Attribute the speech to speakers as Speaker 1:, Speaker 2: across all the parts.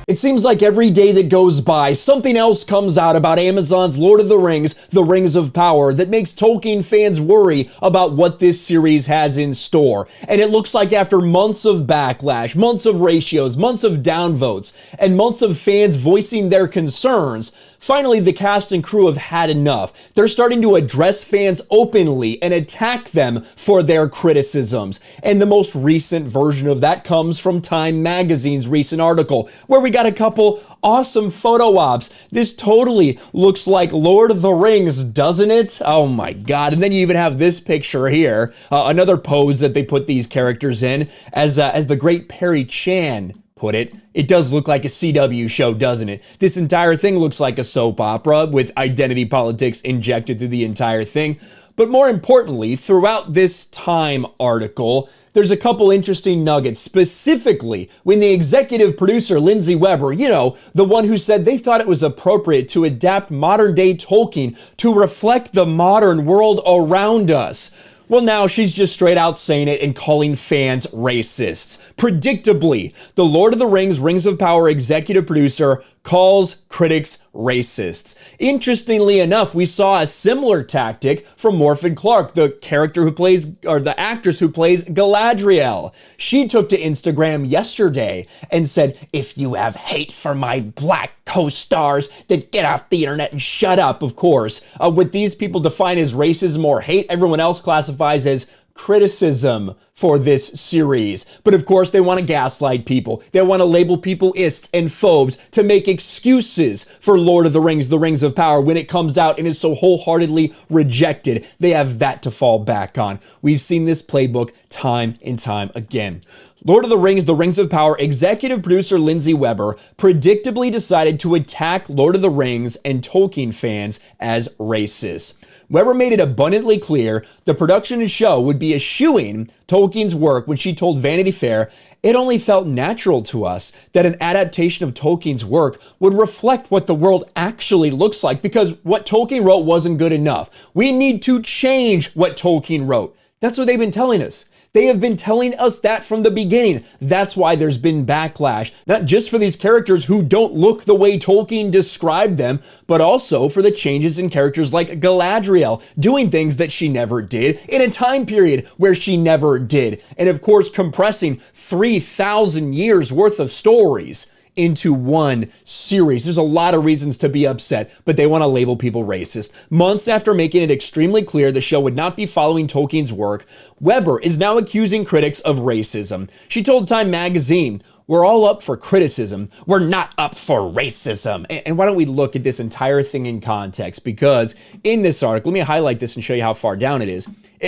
Speaker 1: It seems like every day that goes by, something else comes out about Amazon's Lord of the Rings, The Rings of Power, that makes Tolkien fans worry about what this series has in store. And it looks like after months of backlash, months of ratios, months of downvotes, and months of fans voicing their concerns, finally the cast and crew have had enough. They're starting to address fans openly and attack them for their criticisms. And the most recent version of that comes from Time Magazine's recent article, where we got a couple awesome photo ops. This totally looks like Lord of the Rings, doesn't it? Oh my god. And then you even have this picture here, another pose that they put these characters in, as the great Perry Chan put it. It does look like a CW show, doesn't it? This entire thing looks like a soap opera with identity politics injected through the entire thing. But more importantly, throughout this Time article, there's a couple interesting nuggets, specifically when the executive producer, Lindsay Weber, you know, the one who said they thought it was appropriate to adapt modern-day Tolkien to reflect the modern world around us. Well, now she's just straight out saying it and calling fans racists. Predictably, the Lord of the Rings, Rings of Power executive producer calls critics racists. Interestingly enough, we saw a similar tactic from Morphin Clark, the character who plays, or the actress who plays Galadriel. She took to Instagram yesterday and said, "If you have hate for my black co-stars, then get off the internet and shut up," of course. What these people define as racism or hate, everyone else classifies as criticism for this series. But of course, they want to gaslight people. They want to label people ists and phobes to make excuses for Lord of the Rings, The Rings of Power, when it comes out and is so wholeheartedly rejected. They have that to fall back on. We've seen this playbook time and time again. Lord of the Rings, The Rings of Power executive producer Lindsay Weber predictably decided to attack Lord of the Rings and Tolkien fans as racist. Weber made it abundantly clear the production and show would be eschewing Tolkien's work when she told Vanity Fair, "It only felt natural to us that an adaptation of Tolkien's work would reflect what the world actually looks like, because what Tolkien wrote wasn't good enough. We need to change what Tolkien wrote." That's what they've been telling us. They have been telling us that from the beginning. That's why there's been backlash, not just for these characters who don't look the way Tolkien described them, but also for the changes in characters like Galadriel, doing things that she never did in a time period where she never did. And of course, compressing 3,000 years worth of stories into one series. There's a lot of reasons to be upset, but they want to label people racist. Months after making it extremely clear the show would not be following Tolkien's work, Weber is now accusing critics of racism. She told Time Magazine, "We're all up for criticism. We're not up for racism." And why don't we look at this entire thing in context? Because in this article, let me highlight this and show you how far down it is.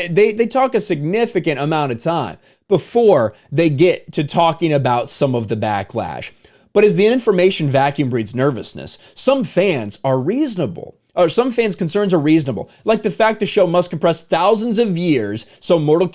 Speaker 1: They talk a significant amount of time before they get to talking about some of the backlash. But as the information vacuum breeds nervousness, some fans are reasonable. Or some fans' concerns are reasonable, like the fact the show must compress thousands of years so mortal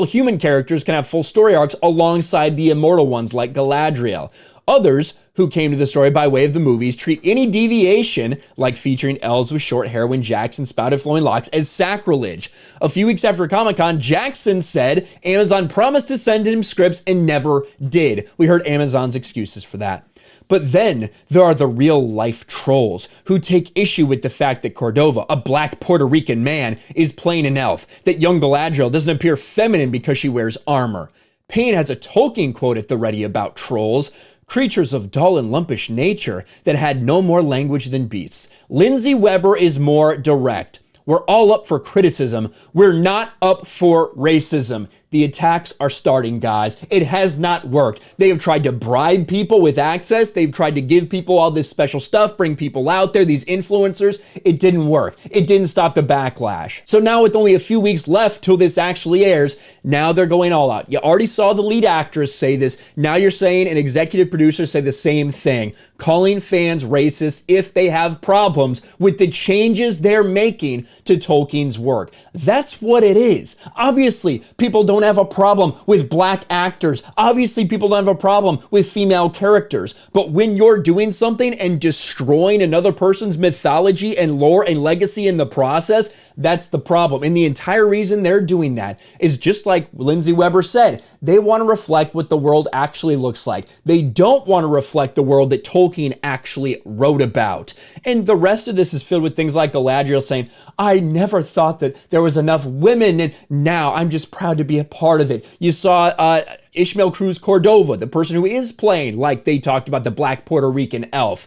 Speaker 1: human characters can have full story arcs alongside the immortal ones like Galadriel. Others who came to the story by way of the movies treat any deviation, like featuring elves with short hair when Jackson spouted flowing locks, as sacrilege. A few weeks after Comic-Con, Jackson said Amazon promised to send him scripts and never did. We heard Amazon's excuses for that. But then there are the real-life trolls who take issue with the fact that Cordova, a black Puerto Rican man, is playing an elf, that young Galadriel doesn't appear feminine because she wears armor. Payne has a Tolkien quote at the ready about trolls: "Creatures of dull and lumpish nature that had no more language than beasts." Lindsay Weber is more direct. "We're all up for criticism. We're not up for racism." The attacks are starting, guys. It has not worked. They have tried to bribe people with access. They've tried to give people all this special stuff, bring people out there, these influencers. It didn't work. It didn't stop the backlash. So now with only a few weeks left till this actually airs, now they're going all out. You already saw the lead actress say this. Now you're saying an executive producer say the same thing, calling fans racist if they have problems with the changes they're making to Tolkien's work. That's what it is. Obviously, people don't have a problem with black actors. Obviously, people don't have a problem with female characters. But when you're doing something and destroying another person's mythology and lore and legacy in the process, That's the problem. And the entire reason they're doing that is just like Lindsay Weber said, they want to reflect what the world actually looks like. They don't want to reflect the world that Tolkien actually wrote about. And the rest of this is filled with things like Galadriel saying, I never thought that there was enough women, and now I'm just proud to be a part of it. You saw Ishmael Cruz Cordova, the person who is playing, like they talked about the Black Puerto Rican elf.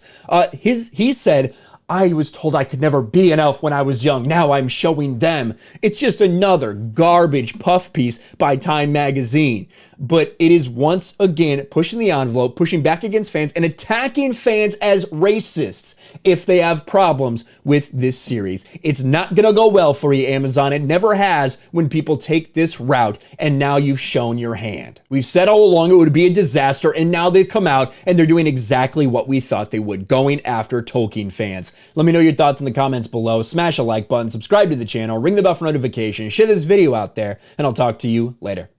Speaker 1: He said, I was told I could never be an elf when I was young. Now I'm showing them. It's just another garbage puff piece by Time magazine. But it is once again pushing the envelope, pushing back against fans, and attacking fans as racists if they have problems with this series. It's not gonna go well for you, Amazon. It never has when people take this route, and now you've shown your hand. We've said all along it would be a disaster, and now they've come out and they're doing exactly what we thought they would, going after Tolkien fans. Let me know your thoughts in the comments below. Smash a like button, subscribe to the channel, ring the bell for notifications, share this video out there, and I'll talk to you later.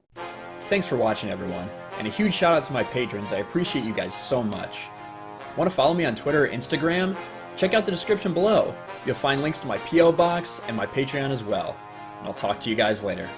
Speaker 1: Thanks for watching, everyone, and a huge shout out to my patrons. I appreciate you guys so much. Want to follow me on Twitter or Instagram? Check out the description below. You'll find links to my P.O. box and my Patreon as well. And I'll talk to you guys later.